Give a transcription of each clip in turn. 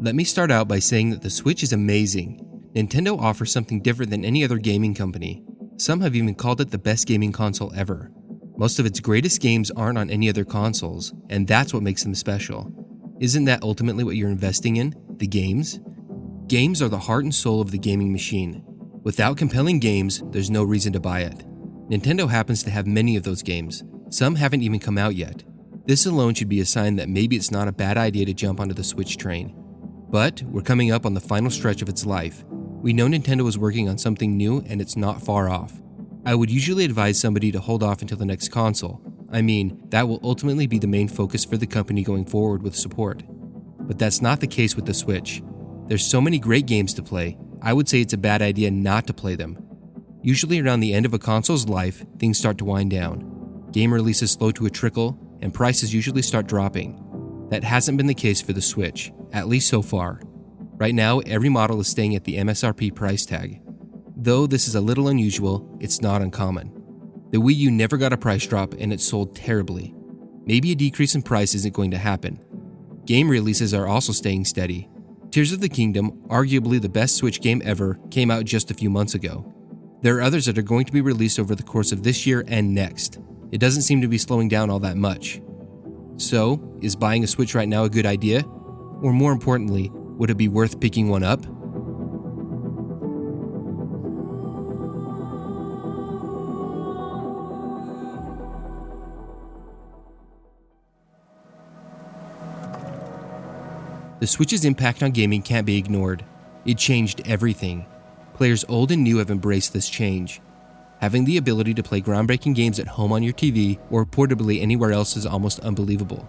Let me start out by saying that the Switch is amazing. Nintendo offers something different than any other gaming company. Some have even called it the best gaming console ever. Most of its greatest games aren't on any other consoles, and that's what makes them special. Isn't that ultimately what you're investing in? The games? Games are the heart and soul of the gaming machine. Without compelling games, there's no reason to buy it. Nintendo happens to have many of those games. Some haven't even come out yet. This alone should be a sign that maybe it's not a bad idea to jump onto the Switch train. But we're coming up on the final stretch of its life. We know Nintendo is working on something new and it's not far off. I would usually advise somebody to hold off until the next console. I mean, that will ultimately be the main focus for the company going forward with support. But that's not the case with the Switch. There's so many great games to play, I would say it's a bad idea not to play them. Usually around the end of a console's life, things start to wind down. Game releases slow to a trickle, and prices usually start dropping. That hasn't been the case for the Switch, at least so far. Right now, every model is staying at the MSRP price tag. Though this is a little unusual, it's not uncommon. The Wii U never got a price drop and it sold terribly. Maybe a decrease in price isn't going to happen. Game releases are also staying steady. Tears of the Kingdom, arguably the best Switch game ever, came out just a few months ago. There are others that are going to be released over the course of this year and next. It doesn't seem to be slowing down all that much. So, is buying a Switch right now a good idea? Or more importantly, would it be worth picking one up? The Switch's impact on gaming can't be ignored. It changed everything. Players old and new have embraced this change. Having the ability to play groundbreaking games at home on your TV or portably anywhere else is almost unbelievable.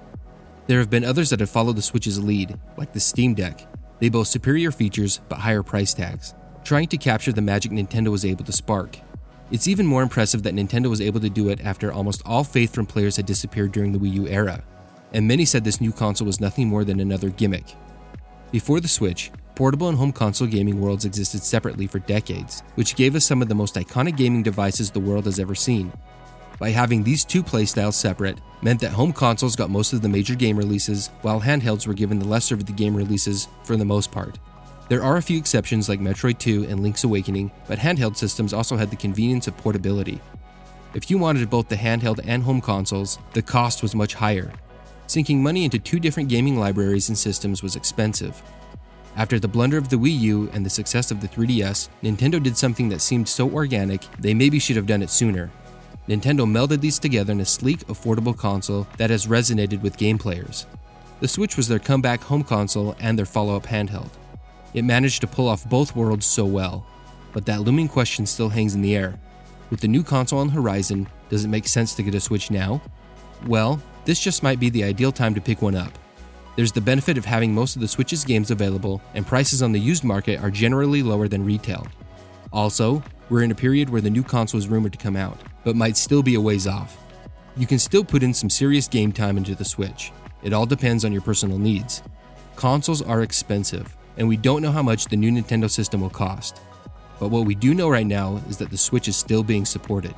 There have been others that have followed the Switch's lead, like the Steam Deck. They boast superior features but higher price tags, trying to capture the magic Nintendo was able to spark. It's even more impressive that Nintendo was able to do it after almost all faith from players had disappeared during the Wii U era, and many said this new console was nothing more than another gimmick. Before the Switch, portable and home console gaming worlds existed separately for decades, which gave us some of the most iconic gaming devices the world has ever seen. By having these two playstyles separate, meant that home consoles got most of the major game releases, while handhelds were given the lesser of the game releases for the most part. There are a few exceptions like Metroid 2 and Link's Awakening, but handheld systems also had the convenience of portability. If you wanted both the handheld and home consoles, the cost was much higher. Sinking money into two different gaming libraries and systems was expensive. After the blunder of the Wii U and the success of the 3DS, Nintendo did something that seemed so organic they maybe should have done it sooner. Nintendo melded these together in a sleek, affordable console that has resonated with game players. The Switch was their comeback home console and their follow-up handheld. It managed to pull off both worlds so well, but that looming question still hangs in the air. With the new console on the horizon, does it make sense to get a Switch now? Well, this just might be the ideal time to pick one up. There's the benefit of having most of the Switch's games available, and prices on the used market are generally lower than retail. Also, we're in a period where the new console is rumored to come out, but might still be a ways off. You can still put in some serious game time into the Switch. It all depends on your personal needs. Consoles are expensive, and we don't know how much the new Nintendo system will cost. But what we do know right now is that the Switch is still being supported.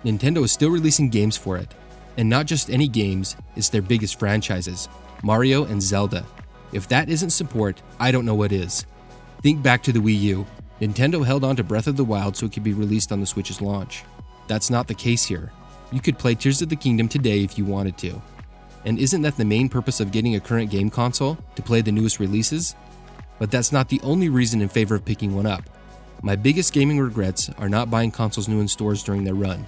Nintendo is still releasing games for it. And not just any games, it's their biggest franchises, Mario and Zelda. If that isn't support, I don't know what is. Think back to the Wii U. Nintendo held on to Breath of the Wild so it could be released on the Switch's launch. That's not the case here. You could play Tears of the Kingdom today if you wanted to. And isn't that the main purpose of getting a current game console? To play the newest releases? But that's not the only reason in favor of picking one up. My biggest gaming regrets are not buying consoles new in stores during their run.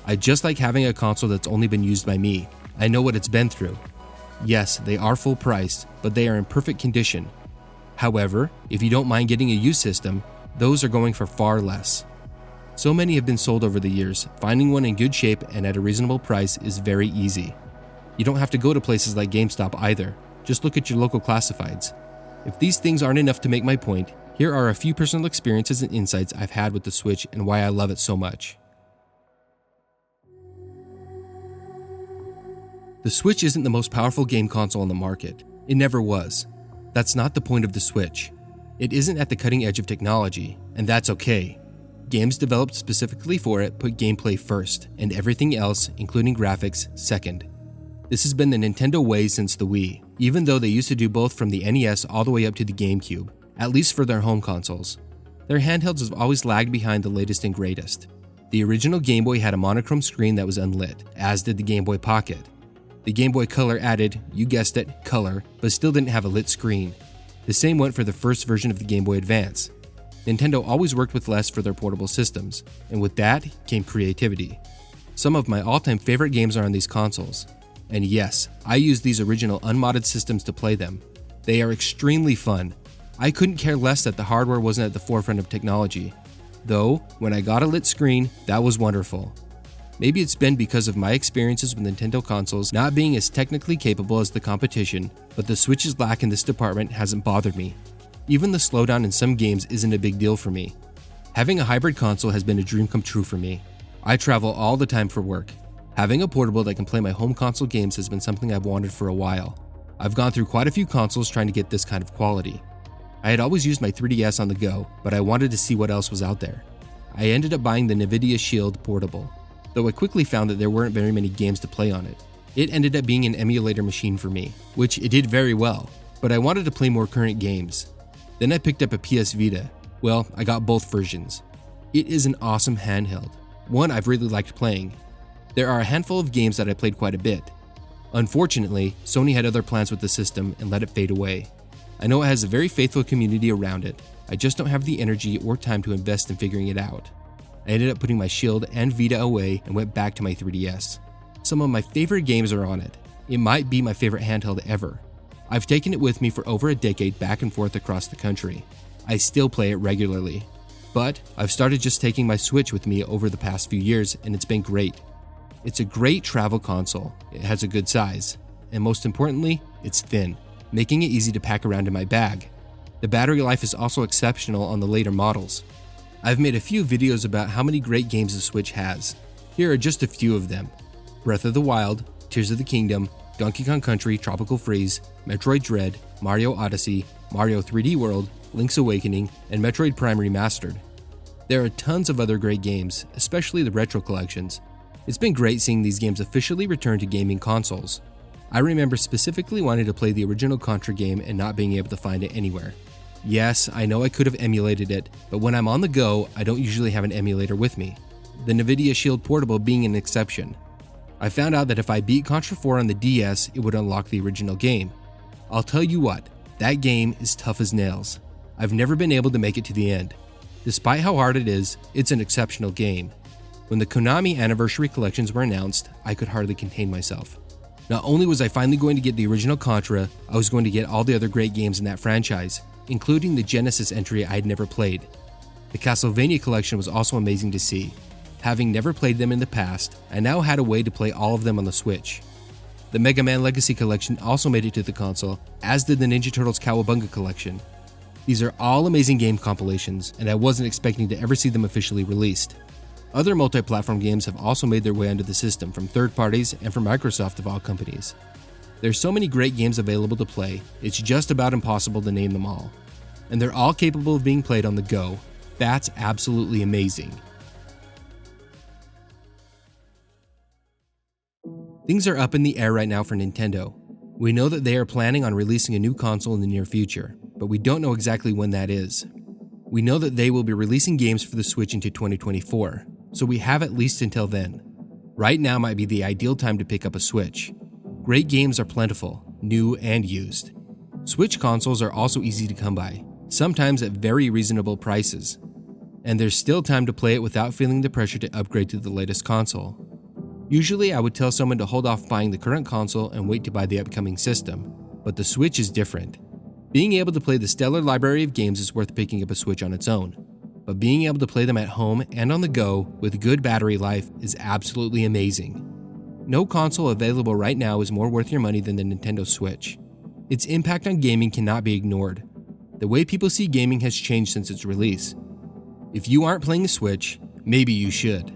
I just like having a console that's only been used by me. I know what it's been through. Yes, they are full price, but they are in perfect condition. However, if you don't mind getting a used system, those are going for far less. So many have been sold over the years, finding one in good shape and at a reasonable price is very easy. You don't have to go to places like GameStop either, just look at your local classifieds. If these things aren't enough to make my point, here are a few personal experiences and insights I've had with the Switch and why I love it so much. The Switch isn't the most powerful game console on the market. It never was. That's not the point of the Switch. It isn't at the cutting edge of technology, and that's okay. Games developed specifically for it put gameplay first, and everything else, including graphics, second. This has been the Nintendo way since the Wii. even though they used to do both from the NES all the way up to the GameCube, at least for their home consoles. Their handhelds have always lagged behind the latest and greatest. The original Game Boy had a monochrome screen that was unlit, as did the Game Boy Pocket. The Game Boy Color added, you guessed it, color, but still didn't have a lit screen. The same went for the first version of the Game Boy Advance. Nintendo always worked with less for their portable systems, and with that came creativity. Some of my all-time favorite games are on these consoles. And yes, I use these original unmodded systems to play them. They are extremely fun. I couldn't care less that the hardware wasn't at the forefront of technology. Though, when I got a lit screen, that was wonderful. Maybe it's been because of my experiences with Nintendo consoles not being as technically capable as the competition, but the Switch's lack in this department hasn't bothered me. Even the slowdown in some games isn't a big deal for me. Having a hybrid console has been a dream come true for me. I travel all the time for work. Having a portable that can play my home console games has been something I've wanted for a while. I've gone through quite a few consoles trying to get this kind of quality. I had always used my 3DS on the go, but I wanted to see what else was out there. I ended up buying the NVIDIA Shield portable, though I quickly found that there weren't very many games to play on it. It ended up being an emulator machine for me, which it did very well, but I wanted to play more current games. Then I picked up a PS Vita. Well, I got both versions. It is an awesome handheld, one I've really liked playing. There are a handful of games that I played quite a bit. Unfortunately, Sony had other plans with the system and let it fade away. I know it has a very faithful community around it, I just don't have the energy or time to invest in figuring it out. I ended up putting my Shield and Vita away and went back to my 3DS. Some of my favorite games are on it. It might be my favorite handheld ever. I've taken it with me for over a decade back and forth across the country. I still play it regularly. But I've started just taking my Switch with me over the past few years and it's been great. It's a great travel console, it has a good size, and most importantly, it's thin, making it easy to pack around in my bag. The battery life is also exceptional on the later models. I've made a few videos about how many great games the Switch has. Here are just a few of them: Breath of the Wild, Tears of the Kingdom, Donkey Kong Country, Tropical Freeze, Metroid Dread, Mario Odyssey, Mario 3D World, Link's Awakening, and Metroid Prime Remastered. There are tons of other great games, especially the retro collections. It's been great seeing these games officially return to gaming consoles. I remember specifically wanting to play the original Contra game and not being able to find it anywhere. Yes, I know I could have emulated it, but when I'm on the go, I don't usually have an emulator with me. The NVIDIA Shield Portable being an exception. I found out that if I beat Contra 4 on the DS, it would unlock the original game. I'll tell you what, that game is tough as nails. I've never been able to make it to the end. Despite how hard it is, it's an exceptional game. When the Konami Anniversary Collections were announced, I could hardly contain myself. Not only was I finally going to get the original Contra, I was going to get all the other great games in that franchise, including the Genesis entry I had never played. The Castlevania Collection was also amazing to see. Having never played them in the past, I now had a way to play all of them on the Switch. The Mega Man Legacy Collection also made it to the console, as did the Ninja Turtles Cowabunga Collection. These are all amazing game compilations, and I wasn't expecting to ever see them officially released. Other multi-platform games have also made their way onto the system from third parties and from Microsoft of all companies. There's so many great games available to play, it's just about impossible to name them all. And they're all capable of being played on the go. That's absolutely amazing. Things are up in the air right now for Nintendo. We know that they are planning on releasing a new console in the near future, but we don't know exactly when that is. We know that they will be releasing games for the Switch into 2024, so we have at least until then. Right now might be the ideal time to pick up a Switch. Great games are plentiful, new and used. Switch consoles are also easy to come by, sometimes at very reasonable prices. And there's still time to play it without feeling the pressure to upgrade to the latest console. Usually I would tell someone to hold off buying the current console and wait to buy the upcoming system, but the Switch is different. Being able to play the stellar library of games is worth picking up a Switch on its own, but being able to play them at home and on the go with good battery life is absolutely amazing. No console available right now is more worth your money than the Nintendo Switch. Its impact on gaming cannot be ignored. The way people see gaming has changed since its release. If you aren't playing a Switch, maybe you should.